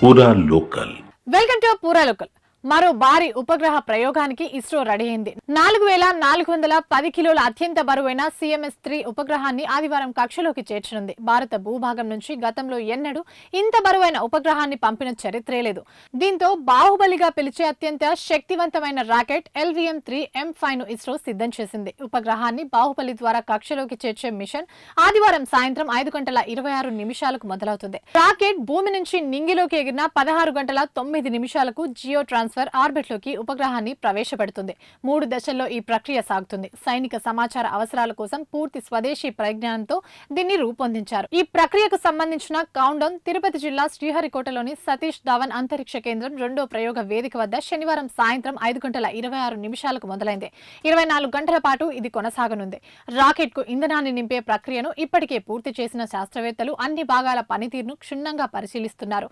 పూరా local. Welcome to పూరా local. మరో భారీ ఉపగ్రహ ప్రయోగానికి ఇస్రో రెడీ అయింది. 4410 కిలోల అత్యంత బరువైన CMS-3 ఉపగ్రహాన్ని ఆదివారం కక్షలోకి చేర్చనుంది. భారత భూభాగం నుంచి గతంలో ఎన్నడూ ఇంత బరువైన ఉపగ్రహాన్ని పంపిన చరిత్రే లేదు. దీంతో బాహుబలిగా పిలిచే అత్యంత శక్తివంతమైన రాకెట్ LVM-3 M5 ను ఇస్రో సిద్ధం చేసింది. ఉపగ్రహాన్ని బాహుబలి ద్వారా కక్షలోకి చేర్చే మిషన్ ఆదివారం సాయంత్రం 5:26 మొదలవుతుంది. రాకెట్ భూమి నుంచి నింగిలోకి ఎగిరిన 16:09 జియో ట్రాన్స్ఫర్ ఆర్బిట్ లోకి ఉపగ్రహాన్ని ప్రవేశపెడుతుంది. 3 దశల్లో ఈ ప్రక్రియ సాగుతుంది. సైనిక సమాచార అవసరాల కోసం పూర్తి స్వదేశీ పరిజ్ఞానంతో దీన్ని రూపొందించారు. ఈ ప్రక్రియకు సంబంధించిన కౌంట్డౌన్ తిరుపతి జిల్లా శ్రీహరికోటలోని సతీష్ ధావన్ అంతరిక్ష కేంద్రం 2వ ప్రయోగ వేదిక వద్ద శనివారం సాయంత్రం 5:26 మొదలైంది. 24 గంటల పాటు ఇది కొనసాగనుంది. రాకెట్ కు ఇంధనాన్ని నింపే ప్రక్రియను ఇప్పటికే పూర్తి చేసిన శాస్త్రవేత్తలు అన్ని భాగాల పనితీరును క్షుణ్ణంగా పరిశీలిస్తున్నారు.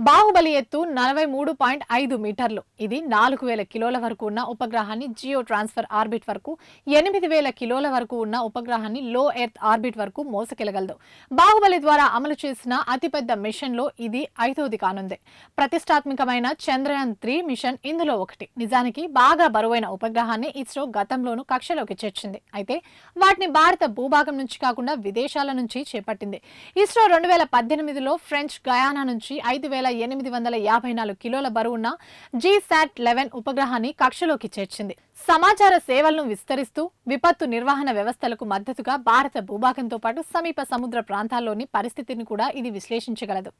బాహుబలి ఎత్తు 43.5 మీటర్లు. ఇది 4000 కిలోల వరకు ఉన్న ఉపగ్రహాన్ని జియో ట్రాన్స్ఫర్ ఆర్బిట్ వరకు, 8000 కిలోల వరకు ఉన్న ఉపగ్రహాన్ని లో ఎర్త్ ఆర్బిట్ వరకు మోసుకెళ్లగలదు. బాహుబలి ద్వారా అమలు చేసిన అతిపెద్ద మిషన్ లో ఇది 5వది కానుంది. ప్రతిష్టాత్మకమైన చంద్రయాన్-3 మిషన్ ఇందులో ఒకటి. నిజానికి బాగా బరువైన ఉపగ్రహాన్ని ఇస్రో గతంలోనూ కక్షలోకి చేర్చింది. అయితే వాటిని భారత భూభాగం నుంచి కాకుండా విదేశాల నుంచి చేపట్టింది. ఇస్రో 2018లో ఫ్రెంచ్ గయానా నుంచి 5854 కిలోల బరువున్న GSAT-11 ఉపగ్రహాన్ని కక్షలోకి చేర్చింది. సమాచార సేవలను విస్తరిస్తూ విపత్తు నిర్వహణ వ్యవస్థలకు మద్దతుగా భారత భూభాగంతో పాటు సమీప సముద్ర ప్రాంతాల్లోని పరిస్థితిని కూడా ఇది విశ్లేషించగలదు.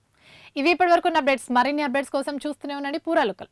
ఇవి ఇప్పటివరకు అప్డేట్స్. మరిన్ని అప్డేట్స్ కోసం చూస్తూనే ఉండండి పూరా లోకల్.